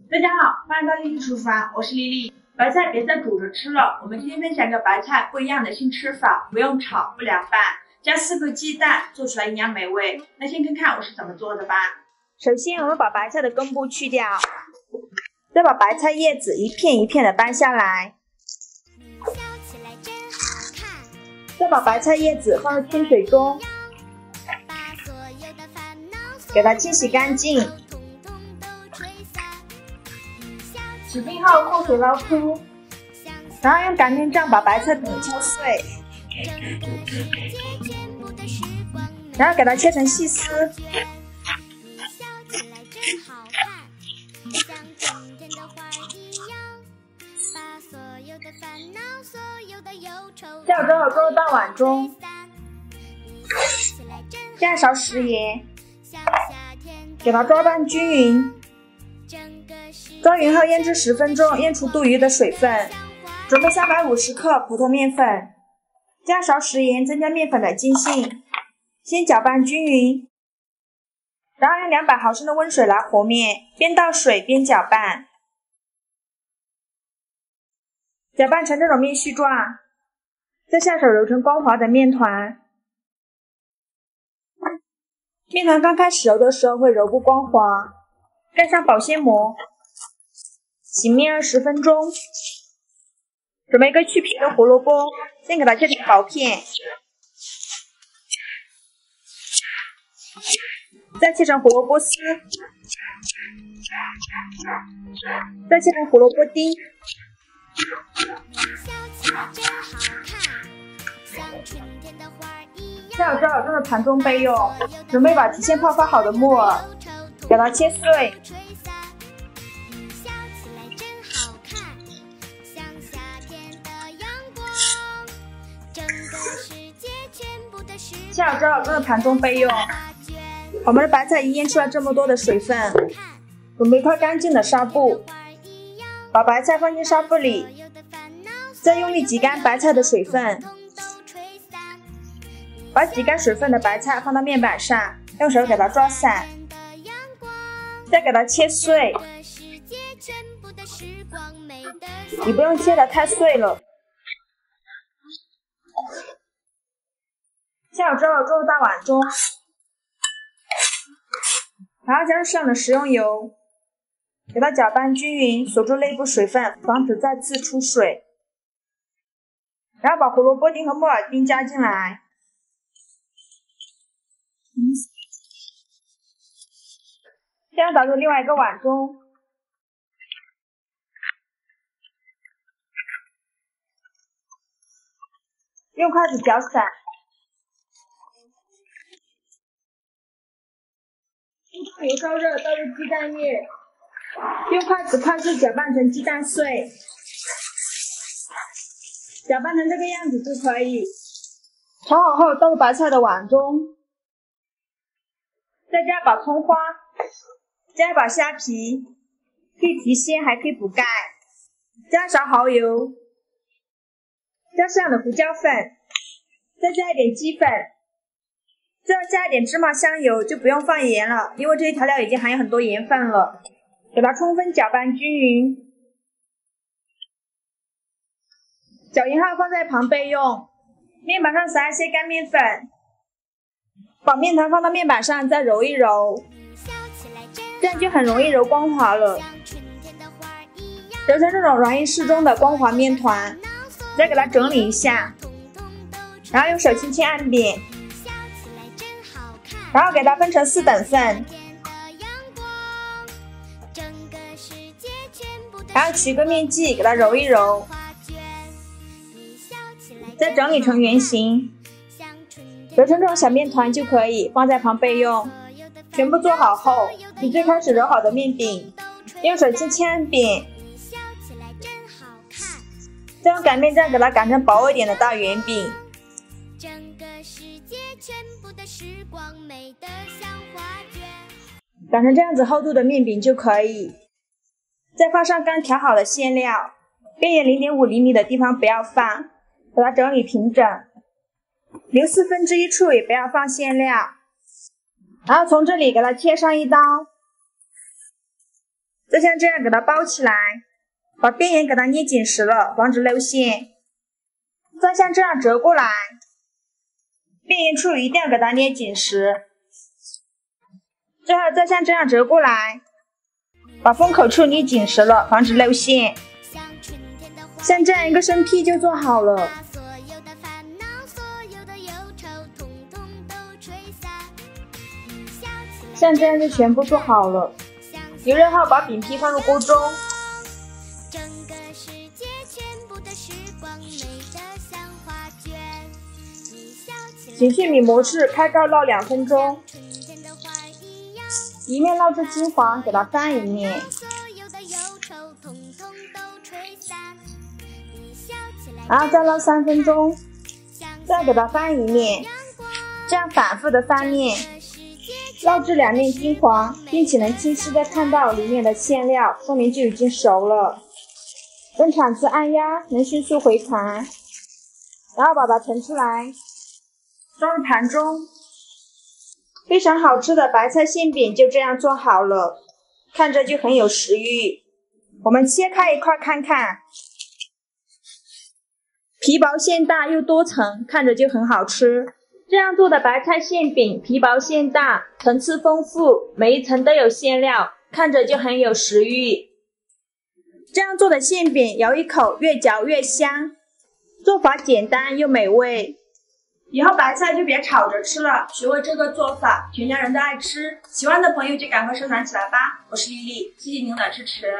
大家好，欢迎到丽丽厨房，我是丽丽。白菜别再煮着吃了，我们今天分享一个白菜不一样的新吃法，不用炒，不凉拌，加4个鸡蛋，做出来营养美味。那先看看我是怎么做的吧。首先我们把白菜的根部去掉，再把白菜叶子一片一片的掰下来，再把白菜叶子放入清水中，给它清洗干净。洗净后控水捞出，然后用擀面杖把白菜饼敲碎，然后给它切成细丝。下之后勾入到碗中，加勺食盐，给它抓拌均匀。抓匀后腌制10分钟，腌出多余的水分。准备350克普通面粉，加勺食盐增加面粉的筋性，先搅拌均匀，然后用200毫升的温水来和面，边倒水边搅拌，搅拌成这种面絮状，再下手揉成光滑的面团。面团刚开始揉的时候会揉不光滑，盖上保鲜膜，醒面20分钟。准备一个去皮的胡萝卜，先给它切成薄片，再切成胡萝卜丝，再切成胡萝卜丁。下有蒸的盘中备用。准备把提前泡发好的木耳，给它切碎。下有蒸的盘中备用。我们的白菜已腌出来这么多的水分，准备一块干净的纱布，把白菜放进纱布里，再用力挤干白菜的水分，把挤干水分的白菜放到面板上，用手给它抓散，再给它切碎。你不用切得太碎了。下有之后装入大碗中，然后加入适量的食用油，给它搅拌均匀，锁住内部水分，防止再次出水。然后把胡萝卜丁和木耳丁加进来，这样倒入另外一个碗中，用筷子搅散。油烧热，倒入鸡蛋液，用筷子快速搅拌成鸡蛋碎，搅拌成这个样子就可以。炒好后倒入白菜的碗中，再加把葱花，加一把虾皮，可以提鲜还可以补钙，加勺蚝油，加适量的胡椒粉，再加一点鸡粉。最后加一点芝麻香油，就不用放盐了，因为这些调料已经含有很多盐分了。给它充分搅拌均匀，搅匀后放在旁备用。面板上撒一些干面粉，把面团放到面板上再揉一揉，这样就很容易揉光滑了。揉成这种软硬适中的光滑面团，再给它整理一下，然后用手轻轻按扁，然后给它分成4等份，然后取个面剂给它揉一揉，再整理成圆形，揉成这种小面团就可以放在旁备用。全部做好后，取最开始揉好的面饼，用手轻轻按扁，再用擀面杖给它擀成薄一点的大圆饼。擀成这样子厚度的面饼就可以，再放上刚调好的馅料，边缘0.5厘米的地方不要放，把它整理平整，留1/4处也不要放馅料，然后从这里给它切上一刀，就像这样给它包起来，把边沿给它捏紧实了，防止露馅。再像这样折过来，边沿处一定要给它捏紧实。最后再像这样折过来，把封口处捏紧实了，防止露馅。像这样一个生坯就做好了。像这样就全部做好了。油热后，把饼坯放入锅中。请去米模式，开盖烙2分钟。一面烙至金黄，给它翻一面。然后再烙3分钟，再给它翻一面，这样反复的翻面，烙至2面金黄，并且能清晰的看到里面的馅料，说明就已经熟了。用铲子按压，能迅速回弹，然后把它盛出来，装入盘中。非常好吃的白菜馅饼就这样做好了，看着就很有食欲。我们切开一块看看，皮薄馅大又多层，看着就很好吃。这样做的白菜馅饼皮薄馅大，层次丰富，每一层都有馅料，看着就很有食欲。这样做的馅饼咬一口越嚼越香，做法简单又美味。以后白菜就别炒着吃了，学会这个做法，全家人都爱吃。喜欢的朋友就赶快收藏起来吧。我是丽丽，谢谢您的支持。